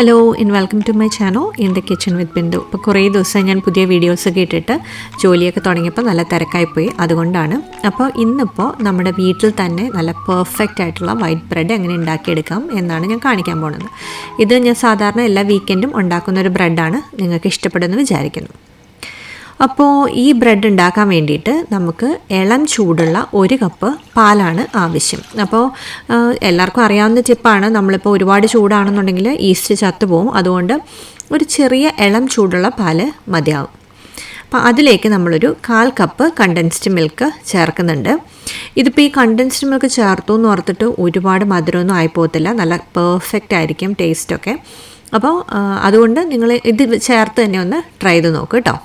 Hello and welcome to my channel in the kitchen with Bindu. ഇപ്പോൾ കുറേ ദിവസം ഞാൻ പുതിയ വീഡിയോസൊക്കെ ഇട്ടിട്ട് ജോലിയൊക്കെ തുടങ്ങിയപ്പോൾ നല്ല തിരക്കായിപ്പോയി, അതുകൊണ്ടാണ്. അപ്പോൾ ഇന്നിപ്പോൾ നമ്മുടെ വീട്ടിൽ തന്നെ നല്ല പെർഫെക്റ്റ് ആയിട്ടുള്ള വൈറ്റ് ബ്രെഡ് എങ്ങനെ ഉണ്ടാക്കിയെടുക്കാം എന്നാണ് ഞാൻ കാണിക്കാൻ പോകുന്നത്. ഇത് ഞാൻ സാധാരണ എല്ലാ വീക്കെൻഡും ഉണ്ടാക്കുന്ന ഒരു ബ്രെഡാണ്. നിങ്ങൾക്ക് ഇഷ്ടപ്പെടുമെന്ന് വിചാരിക്കുന്നു. അപ്പോൾ ഈ ബ്രെഡ് ഉണ്ടാക്കാൻ വേണ്ടിയിട്ട് നമുക്ക് ഇളം ചൂടുള്ള 1 കപ്പ് പാലാണ് ആവശ്യം. അപ്പോൾ എല്ലാവർക്കും അറിയാവുന്ന ടിപ്പാണ്, നമ്മളിപ്പോൾ ഒരുപാട് ചൂടാണെന്നുണ്ടെങ്കിൽ ഈസ്റ്റ് ചത്തുപോകും. അതുകൊണ്ട് ഒരു ചെറിയ ഇളം ചൂടുള്ള പാല് മതിയാവും. അപ്പോൾ അതിലേക്ക് നമ്മളൊരു 1/4 കപ്പ് കണ്ടൻസ്ഡ് മിൽക്ക് ചേർക്കുന്നുണ്ട്. ഇതിപ്പോൾ ഈ കണ്ടൻസ്ഡ് മിൽക്ക് ചേർത്തു എന്ന് ഓർത്തിട്ട് ഒരുപാട് മധുരമൊന്നും ആയിപ്പോകത്തില്ല, നല്ല പെർഫെക്റ്റ് ആയിരിക്കും ടേസ്റ്റൊക്കെ. അപ്പോൾ അതുകൊണ്ട് നിങ്ങൾ ഇത് ചേർത്ത് തന്നെ ഒന്ന് ട്രൈ ചെയ്ത് നോക്ക് കേട്ടോ.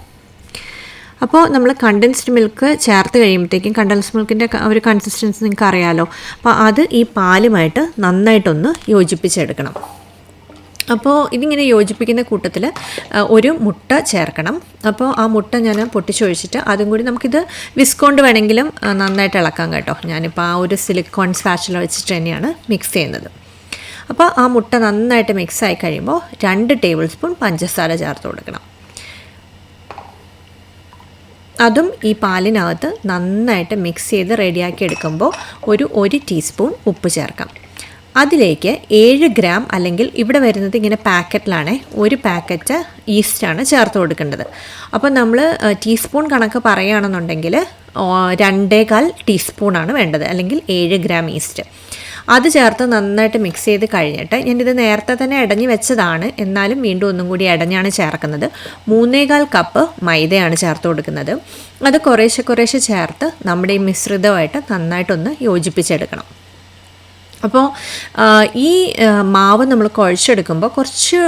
അപ്പോൾ നമ്മൾ കണ്ടൻസ്ഡ് മിൽക്ക് ചേർത്ത് കഴിയുമ്പോഴത്തേക്കും കണ്ടൻസ്ഡ് മിൽക്കിൻ്റെ ഒരു കൺസിസ്റ്റൻസി നിങ്ങൾക്ക് അറിയാമല്ലോ. അപ്പോൾ അത് ഈ പാലുമായിട്ട് നന്നായിട്ടൊന്ന് യോജിപ്പിച്ചെടുക്കണം. അപ്പോൾ ഇതിങ്ങനെ യോജിപ്പിക്കുന്ന കൂട്ടത്തിൽ ഒരു മുട്ട ചേർക്കണം. അപ്പോൾ ആ മുട്ട ഞാൻ പൊട്ടിച്ചൊഴിച്ചിട്ട് അതും കൂടി നമുക്കിത് വിസ്കോണ്ട് വേണമെങ്കിലും നന്നായിട്ട് ഇളക്കാം കേട്ടോ. ഞാനിപ്പോൾ ആ ഒരു സിലിക്കോൺ സ്പാച്ചുല വെച്ചിട്ട് തന്നെയാണ് മിക്സ് ചെയ്യുന്നത്. അപ്പോൾ ആ മുട്ട നന്നായിട്ട് മിക്സായി കഴിയുമ്പോൾ 2 ടേബിൾ സ്പൂൺ പഞ്ചസാര ചേർത്ത് കൊടുക്കണം. അതും ഈ പാലിനകത്ത് നന്നായിട്ട് മിക്സ് ചെയ്ത് റെഡിയാക്കി എടുക്കുമ്പോൾ 1 ടീസ്പൂൺ ഉപ്പ് ചേർക്കാം. അതിലേക്ക് 7 ഗ്രാം, അല്ലെങ്കിൽ ഇവിടെ വരുന്നത് ഇങ്ങനെ പാക്കറ്റിലാണേ, 1 പാക്കറ്റ് ഈസ്റ്റാണ് ചേർത്ത് കൊടുക്കേണ്ടത്. അപ്പോൾ നമ്മൾ ടീസ്പൂൺ കണക്ക് പറയുകയാണെന്നുണ്ടെങ്കിൽ 2.25 ടീസ്പൂണാണ് വേണ്ടത്, അല്ലെങ്കിൽ 7 ഗ്രാം ഈസ്റ്റ്. അത് ചേർത്ത് നന്നായിട്ട് മിക്സ് ചെയ്ത് കഴിഞ്ഞിട്ട്, ഞാനിത് നേരത്തെ തന്നെ ഇടഞ്ഞ് വെച്ചതാണ്, എന്നാലും വീണ്ടും ഒന്നും കൂടി ഇടഞ്ഞാണ് ചേർക്കുന്നത്. 3.25 കപ്പ് മൈദയാണ് ചേർത്ത് കൊടുക്കുന്നത്. അത് കുറേശ്ശെ ചേർത്ത് നമ്മുടെ ഈ മിശ്രിതമായിട്ട് നന്നായിട്ടൊന്ന് യോജിപ്പിച്ചെടുക്കണം. അപ്പോൾ ഈ മാവ് നമ്മൾ കുഴച്ചെടുക്കുമ്പോൾ കുറച്ച്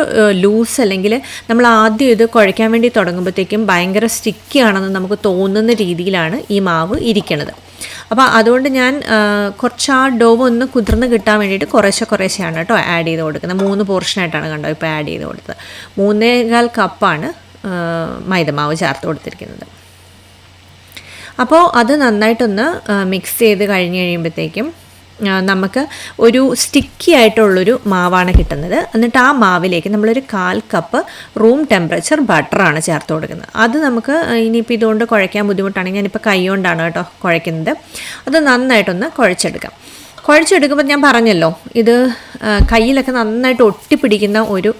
ലൂസ്, അല്ലെങ്കിൽ നമ്മൾ ആദ്യം ഇത് കുഴയ്ക്കാൻ വേണ്ടി തുടങ്ങുമ്പോഴത്തേക്കും ഭയങ്കര സ്റ്റിക്കി ആണെന്ന് നമുക്ക് തോന്നുന്ന രീതിയിലാണ് ഈ മാവ് ഇരിക്കുന്നത്. അപ്പോൾ അതുകൊണ്ട് ഞാൻ കുറച്ച് ആ ഡോവ് ഒന്ന് കുതിർന്ന് കിട്ടാൻ വേണ്ടിയിട്ട് കുറേശ്ശെയാണ് കേട്ടോ ആഡ് ചെയ്ത് കൊടുക്കുന്നത്. 3 പോർഷനായിട്ടാണ് കണ്ടോ ഇപ്പോൾ ആഡ് ചെയ്ത് കൊടുത്തത്. 3.25 കപ്പാണ് മൈദമാവ് ചേർത്ത് കൊടുത്തിരിക്കുന്നത്. അപ്പോൾ അത് നന്നായിട്ടൊന്ന് മിക്സ് ചെയ്ത് കഴിഞ്ഞ് കഴിയുമ്പോഴത്തേക്കും നമുക്ക് ഒരു സ്റ്റിക്കി ആയിട്ടുള്ളൊരു മാവാണ് കിട്ടുന്നത്. എന്നിട്ട് ആ മാവിലേക്ക് നമ്മളൊരു 1/4 കപ്പ് റൂം ടെമ്പറേച്ചർ ബട്ടറാണ് ചേർത്ത് കൊടുക്കുന്നത്. അത് നമുക്ക് ഇനിയിപ്പോൾ ഇതുകൊണ്ട് കുഴയ്ക്കാൻ ബുദ്ധിമുട്ടാണെങ്കിൽ ഞാനിപ്പോൾ കൈ കൊണ്ടാണ് കേട്ടോ കുഴയ്ക്കുന്നത്. അത് നന്നായിട്ടൊന്ന് കുഴച്ചെടുക്കുമ്പോൾ ഞാൻ പറഞ്ഞല്ലോ, ഇത് കയ്യിലൊക്കെ നന്നായിട്ട് ഒട്ടിപ്പിടിക്കുന്ന ഒരു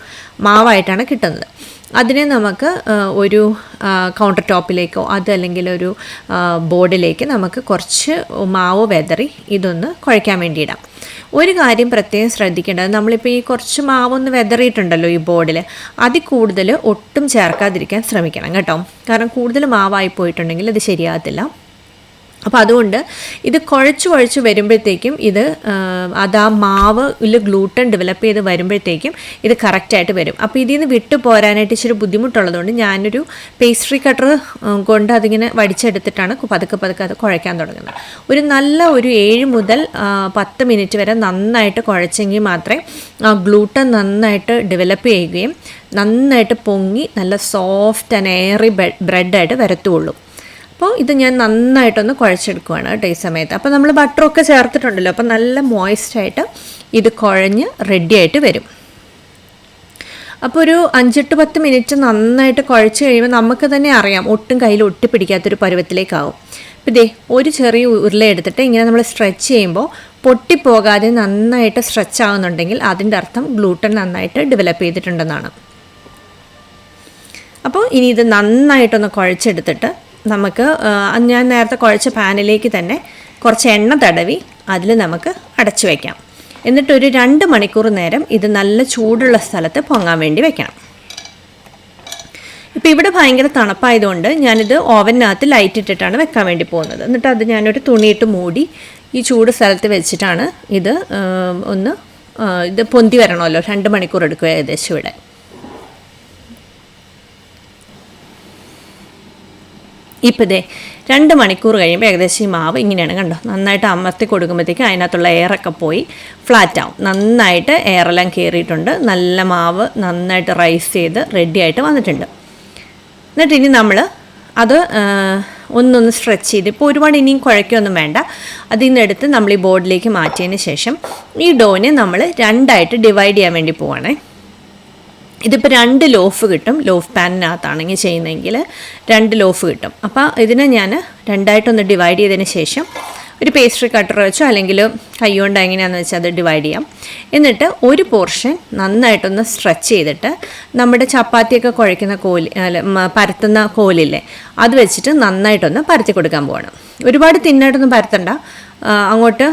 മാവായിട്ടാണ് കിട്ടുന്നത്. അതിനെ നമുക്ക് ഒരു കൗണ്ടർ ടോപ്പിലേക്കോ അതല്ലെങ്കിൽ ഒരു ബോർഡിലേക്ക് നമുക്ക് കുറച്ച് മാവ് വെതറി ഇതൊന്ന് കുഴയ്ക്കാൻ വേണ്ടി ഇടാം. ഒരു കാര്യം പ്രത്യേകം ശ്രദ്ധിക്കേണ്ടത്, നമ്മളിപ്പോൾ ഈ കുറച്ച് മാവൊന്ന് വെതറിയിട്ടുണ്ടല്ലോ ഈ ബോർഡിൽ, അതിൽ കൂടുതൽ ഒട്ടും ചേർക്കാതിരിക്കാൻ ശ്രമിക്കണം കേട്ടോ. കാരണം കൂടുതൽ മാവായി പോയിട്ടുണ്ടെങ്കിൽ അത് ശരിയാകത്തില്ല. അപ്പോൾ അതുകൊണ്ട് ഇത് കുഴച്ച് വരുമ്പോഴത്തേക്കും ഇത് ആ മാവിൽ ഗ്ലൂട്ടൻ ഡെവലപ്പ് ചെയ്ത് വരുമ്പോഴത്തേക്കും ഇത് കറക്റ്റായിട്ട് വരും. അപ്പോൾ ഇതിൽ നിന്ന് വിട്ടു പോരാനായിട്ട് ഇച്ചിരി ബുദ്ധിമുട്ടുള്ളതുകൊണ്ട് ഞാനൊരു പേസ്ട്രി കട്ടർ കൊണ്ട് അതിങ്ങനെ വടിച്ചെടുത്തിട്ടാണ് പതുക്കെ അത് കുഴയ്ക്കാൻ തുടങ്ങുന്നത്. ഒരു 7 മുതൽ 10 മിനിറ്റ് വരെ നന്നായിട്ട് കുഴച്ചെങ്കിൽ മാത്രമേ ആ ഗ്ലൂട്ടൻ നന്നായിട്ട് ഡെവലപ്പ് ചെയ്യുകയും നന്നായിട്ട് പൊങ്ങി നല്ല സോഫ്റ്റ് ആൻഡ് എയറി ബ്രെഡായിട്ട് വരത്തുള്ളൂ. അപ്പോൾ ഇത് ഞാൻ നന്നായിട്ടൊന്ന് കുഴച്ചെടുക്കുകയാണ് കേട്ടോ ഈ സമയത്ത്. അപ്പോൾ നമ്മൾ ബട്ടറൊക്കെ ചേർത്തിട്ടുണ്ടല്ലോ, അപ്പോൾ നല്ല മോയ്സ്റ്റായിട്ട് ഇത് കുഴഞ്ഞ് റെഡിയായിട്ട് വരും. അപ്പോൾ ഒരു 5-10 മിനിറ്റ് നന്നായിട്ട് കുഴച്ച് കഴിയുമ്പോൾ നമുക്ക് തന്നെ അറിയാം ഒട്ടും കയ്യിൽ ഒട്ടിപ്പിടിക്കാത്തൊരു പരുവത്തിലേക്കാവും. അപ്പോൾ ഇതേ ഒരു ചെറിയ ഉരുള എടുത്തിട്ട് ഇങ്ങനെ നമ്മൾ സ്ട്രെച്ച് ചെയ്യുമ്പോൾ പൊട്ടിപ്പോകാതെ നന്നായിട്ട് സ്ട്രെച്ച് ആകുന്നുണ്ടെങ്കിൽ അതിൻ്റെ അർത്ഥം ഗ്ലൂട്ടൻ നന്നായിട്ട് ഡെവലപ്പ് ചെയ്തിട്ടുണ്ടെന്നാണ്. അപ്പോൾ ഇനി ഇത് നന്നായിട്ടൊന്ന് കുഴച്ചെടുത്തിട്ട് നമുക്ക് ഞാൻ നേരത്തെ കുഴച്ച പാനിലേക്ക് തന്നെ കുറച്ച് എണ്ണ തടവി അതിൽ നമുക്ക് അടച്ചു വയ്ക്കാം. എന്നിട്ടൊരു 2 മണിക്കൂർ നേരം ഇത് നല്ല ചൂടുള്ള സ്ഥലത്ത് പൊങ്ങാൻ വേണ്ടി വെക്കണം. ഇപ്പോൾ ഇവിടെ ഭയങ്കര തണുപ്പായതുകൊണ്ട് ഞാനിത് ഓവനകത്ത് ലൈറ്റ് ഇട്ടിട്ടാണ് വെക്കാൻ വേണ്ടി പോകുന്നത്. എന്നിട്ട് അത് ഞാനൊരു തുണിയിട്ട് മൂടി ഈ ചൂട് സ്ഥലത്ത് വെച്ചിട്ടാണ് ഇത് പൊന്തി വരണമല്ലോ. 2 മണിക്കൂർ എടുക്കുക ഏകദേശം ഇവിടെ. ഇപ്പോൾ ഇതേ 2 മണിക്കൂർ കഴിയുമ്പോൾ ഏകദേശം ഈ മാവ് ഇങ്ങനെയാണ് കണ്ടോ. നന്നായിട്ട് അമർത്തി കൊടുക്കുമ്പോഴത്തേക്കും അതിനകത്തുള്ള എയറൊക്കെ പോയി ഫ്ലാറ്റ് ആവും. നന്നായിട്ട് എയറെല്ലാം കയറിയിട്ടുണ്ട്. നല്ല മാവ് നന്നായിട്ട് റൈസ് ചെയ്ത് റെഡിയായിട്ട് വന്നിട്ടുണ്ട്. എന്നിട്ട് ഇനി നമ്മൾ അത് ഒന്നൊന്ന് സ്ട്രെച്ച് ചെയ്ത്, ഇപ്പോൾ ഒരുപാട് ഇനിയും കുഴയ്ക്കൊന്നും വേണ്ട. അതിൽ നിന്നെടുത്ത് നമ്മൾ ഈ ബോർഡിലേക്ക് മാറ്റിയതിന് ശേഷം ഈ ഡോനെ നമ്മൾ 2ആയിട്ട് ഡിവൈഡ് ചെയ്യാൻ വേണ്ടി പോവാണേ. ഇതിപ്പോൾ 2 ലോഫ് കിട്ടും. ലോഫ് പാനിനകത്താണെങ്കിൽ ചെയ്യുന്നതെങ്കിൽ 2 ലോഫ് കിട്ടും. അപ്പോൾ ഇതിനെ ഞാൻ രണ്ടായിട്ടൊന്ന് ഡിവൈഡ് ചെയ്തതിന് ശേഷം ഒരു പേസ്ട്രി കട്ടർ വെച്ചോ അല്ലെങ്കിൽ കൈ കൊണ്ട് എങ്ങനെയാണെന്ന് വെച്ചാൽ അത് ഡിവൈഡ് ചെയ്യാം. എന്നിട്ട് ഒരു പോർഷൻ നന്നായിട്ടൊന്ന് സ്ട്രെച്ച് ചെയ്തിട്ട് നമ്മുടെ ചപ്പാത്തിയൊക്കെ കുഴയ്ക്കുന്ന കോല് പരത്തുന്ന കോലില്ലേ അത് വെച്ചിട്ട് നന്നായിട്ടൊന്ന് പരത്തി കൊടുക്കാൻ പോകണം. ഒരുപാട് തിന്നായിട്ടൊന്നും പരത്തണ്ട. അങ്ങോട്ട്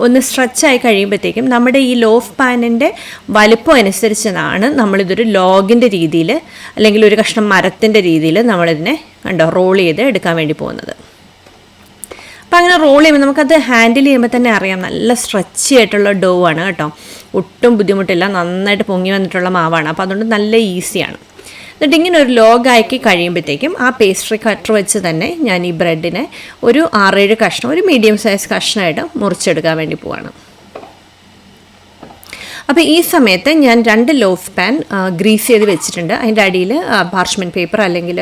ഒന്ന് സ്ട്രെച്ചായി കഴിയുമ്പോഴത്തേക്കും നമ്മുടെ ഈ ലോഫ് പാനിൻ്റെ വലിപ്പം അനുസരിച്ചാണ് നമ്മളിതൊരു ലോഗിൻ്റെ രീതിയിൽ അല്ലെങ്കിൽ ഒരു കഷ്ണം മരത്തിൻ്റെ രീതിയിൽ നമ്മളിതിനെ റോൾ ചെയ്ത് എടുക്കാൻ വേണ്ടി പോകുന്നത്. അപ്പോൾ അങ്ങനെ റോൾ ചെയ്യുമ്പോൾ നമുക്കത് ഹാൻഡിൽ ചെയ്യുമ്പോൾ തന്നെ അറിയാം നല്ല സ്ട്രെച്ചി ആയിട്ടുള്ള ഡോ ആണ് കേട്ടോ. ഒട്ടും ബുദ്ധിമുട്ടില്ല, നന്നായിട്ട് പൊങ്ങി വന്നിട്ടുള്ള മാവാണ്. അപ്പോൾ അതുകൊണ്ട് നല്ല ഈസിയാണ്. എന്നിട്ട് ഇങ്ങനെ ഒരു ലോഗാക്കി കഴിയുമ്പോഴത്തേക്കും ആ പേസ്ട്രി കട്ടർ വെച്ച് തന്നെ ഞാൻ ഈ ബ്രെഡിനെ ഒരു 6-7 കഷ്ണം, ഒരു മീഡിയം സൈസ് കഷ്ണമായിട്ട് മുറിച്ചെടുക്കാൻ വേണ്ടി പോവാണ്. അപ്പോൾ ഈ സമയത്ത് ഞാൻ 2 ലോഫ് പാൻ ഗ്രീസ് ചെയ്ത് വെച്ചിട്ടുണ്ട്. അതിൻ്റെ അടിയിൽ പാർച്ച്മെൻറ്റ് പേപ്പർ അല്ലെങ്കിൽ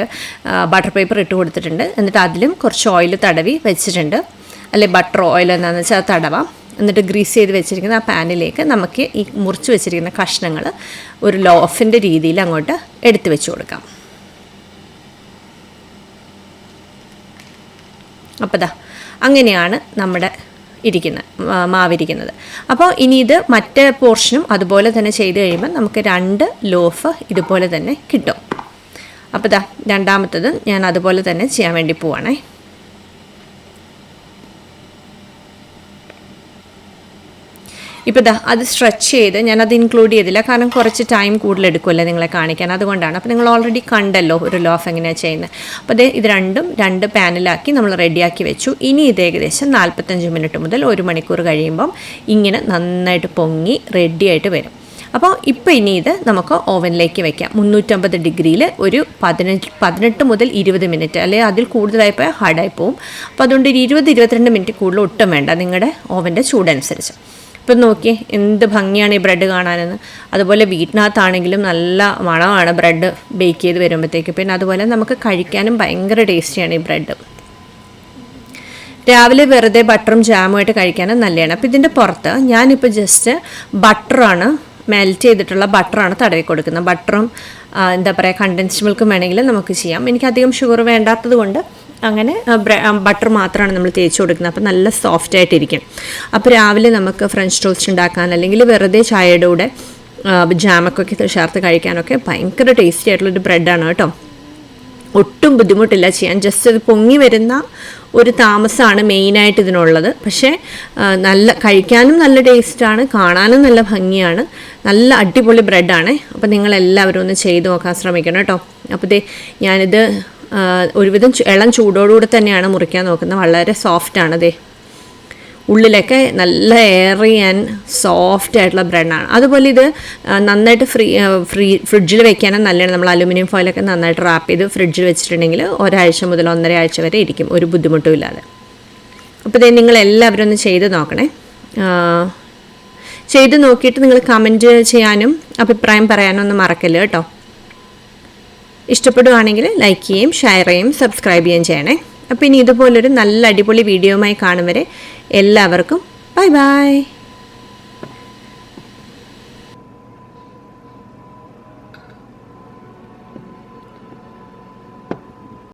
ബട്ടർ പേപ്പർ ഇട്ട് കൊടുത്തിട്ടുണ്ട്. എന്നിട്ട് അതിലും കുറച്ച് ഓയിൽ തടവി വെച്ചിട്ടുണ്ട്. അല്ലെങ്കിൽ ബട്ടർ ഓയിൽ എന്താണെന്ന് വെച്ചാൽ അത് തടവാം. എന്നിട്ട് ഗ്രീസ് ചെയ്ത് വെച്ചിരിക്കുന്ന ആ പാനിലേക്ക് നമുക്ക് ഈ മുറിച്ച് വെച്ചിരിക്കുന്ന കഷ്ണങ്ങൾ ഒരു ലോഫിൻ്റെ രീതിയിൽ അങ്ങോട്ട് എടുത്ത് വെച്ച് കൊടുക്കാം. അപ്പോൾ ദാ അങ്ങനെയാണ് നമ്മുടെ മാവിരിക്കുന്നത്. അപ്പോൾ ഇനി ഇത് മറ്റേ പോർഷനും അതുപോലെ തന്നെ ചെയ്ത് കഴിയുമ്പോൾ നമുക്ക് 2 ലോഫ് ഇതുപോലെ തന്നെ കിട്ടും. അപ്പോൾ ദാ രണ്ടാമത്തത് ഞാൻ അതുപോലെ തന്നെ ചെയ്യാൻ വേണ്ടി പോവാണേ. ഇപ്പോൾ ദാ അത് സ്ട്രെച്ച് ചെയ്ത് ഞാനത് ഇൻക്ലൂഡ് ചെയ്തില്ല, കാരണം കുറച്ച് ടൈം കൂടുതലെടുക്കുമല്ലോ നിങ്ങളെ കാണിക്കാൻ, അതുകൊണ്ടാണ്. അപ്പോൾ നിങ്ങൾ ഓൾറെഡി കണ്ടല്ലോ ഒരു ലോഫ് എങ്ങനെയാണ് ചെയ്യുന്നത്. അപ്പോൾ ഇത് രണ്ടും 2 പാനിലാക്കി നമ്മൾ റെഡിയാക്കി വെച്ചു. ഇനി ഇത് ഏകദേശം 45 മിനിറ്റ് മുതൽ 1 മണിക്കൂർ കഴിയുമ്പം ഇങ്ങനെ നന്നായിട്ട് പൊങ്ങി റെഡിയായിട്ട് വരും. അപ്പോൾ ഇപ്പോൾ ഇനി ഇത് നമുക്ക് ഓവനിലേക്ക് വെക്കാം. 350 ഡിഗ്രിയിൽ ഒരു 18 മുതൽ 20 മിനിറ്റ്, അല്ലെങ്കിൽ അതിൽ കൂടുതലായിപ്പോയാൽ ഹാർഡായി പോവും. അപ്പോൾ അതുകൊണ്ട് 20-22 മിനിറ്റ് കൂടുതൽ ഒട്ടും വേണ്ട, നിങ്ങളുടെ ഓവൻ്റെ ചൂടനുസരിച്ച്. ഇപ്പം നോക്കിയേ എന്ത് ഭംഗിയാണ് ഈ ബ്രെഡ് കാണാനെന്ന്. അതുപോലെ വീട്ടിനകത്താണെങ്കിലും നല്ല മണമാണ് ബ്രെഡ് ബേക്ക് ചെയ്ത് വരുമ്പോഴത്തേക്ക്. പിന്നെ അതുപോലെ നമുക്ക് കഴിക്കാനും ഭയങ്കര ടേസ്റ്റിയാണ് ഈ ബ്രെഡ്. രാവിലെ വെറുതെ ബട്ടറും ജാമുമായിട്ട് കഴിക്കാനും നല്ലതാണ്. അപ്പോൾ ഇതിൻ്റെ പുറത്ത് ഞാനിപ്പോൾ ജസ്റ്റ് ബട്ടറാണ്, മെൽറ്റ് ചെയ്തിട്ടുള്ള ബട്ടറാണ് തടവി കൊടുക്കുന്നത്. ബട്ടറും എന്താ പറയുക കണ്ടൻസ്ഡ് മിൽക്കും വേണമെങ്കിൽ നമുക്ക് ചെയ്യാം. എനിക്കധികം ഷുഗർ വേണ്ടാത്തത് കൊണ്ട് അങ്ങനെ ബട്ടർ മാത്രമാണ് നമ്മൾ തേച്ച് കൊടുക്കുന്നത്. അപ്പോൾ നല്ല സോഫ്റ്റ് ആയിട്ടിരിക്കും. അപ്പോൾ രാവിലെ നമുക്ക് ഫ്രഞ്ച് ടോസ്റ്റ് ഉണ്ടാക്കാൻ അല്ലെങ്കിൽ വെറുതെ ചായയുടെ കൂടെ ജാമൊക്കെ ചേർത്ത് കഴിക്കാനൊക്കെ ഭയങ്കര ടേസ്റ്റി ആയിട്ടുള്ളൊരു ബ്രെഡാണ് കേട്ടോ. ഒട്ടും ബുദ്ധിമുട്ടില്ല ചെയ്യാൻ. ജസ്റ്റ് ഇത് പൊങ്ങി വരുന്ന ഒരു താമസമാണ് മെയിനായിട്ട് ഇതിനുള്ളത്. പക്ഷേ നല്ല കഴിക്കാനും നല്ല ടേസ്റ്റാണ്, കാണാനും നല്ല ഭംഗിയാണ്, നല്ല അടിപൊളി ബ്രെഡാണ്. അപ്പോൾ നിങ്ങളെല്ലാവരും ഒന്ന് ചെയ്ത് നോക്കാൻ ശ്രമിക്കണം കേട്ടോ. അപ്പോൾ ഞാനിത് ഒരുവിധം ഇളം ചൂടോടുകൂടി തന്നെയാണ് മുറിക്കാൻ നോക്കുന്നത്. വളരെ സോഫ്റ്റാണ്. ഉള്ളിലൊക്കെ നല്ല എയറി ആൻഡ് സോഫ്റ്റ് ആയിട്ടുള്ള ബ്രെഡാണ്. അതുപോലെ ഇത് നന്നായിട്ട് ഫ്രിഡ്ജിൽ വെക്കാനും നല്ലതാണ്. നമ്മൾ അലുമിനിയം ഫോയിലൊക്കെ നന്നായിട്ട് റാപ്പ് ചെയ്ത് ഫ്രിഡ്ജിൽ വെച്ചിട്ടുണ്ടെങ്കിൽ 1 ആഴ്ച മുതൽ 1.5 ആഴ്ച വരെ ഇരിക്കും, ഒരു ബുദ്ധിമുട്ടും ഇല്ലാതെ. അപ്പോൾ നിങ്ങളെല്ലാവരും ഒന്ന് ചെയ്ത് നോക്കണേ. ചെയ്ത് നോക്കിയിട്ട് നിങ്ങൾ കമൻറ്റ് ചെയ്യാനും അഭിപ്രായം പറയാനും ഒന്നും മറക്കല്ല കേട്ടോ. ഇഷ്ടപ്പെടുകയാണെങ്കിൽ ലൈക്ക് ചെയ്യുകയും ഷെയർ ചെയ്യുകയും സബ്സ്ക്രൈബ് ചെയ്യുകയും ചെയ്യണേ. അപ്പോൾ ഇനി ഇതുപോലൊരു നല്ല അടിപൊളി വീഡിയോയുമായി കാണും വരെ എല്ലാവർക്കും ബൈ ബൈ.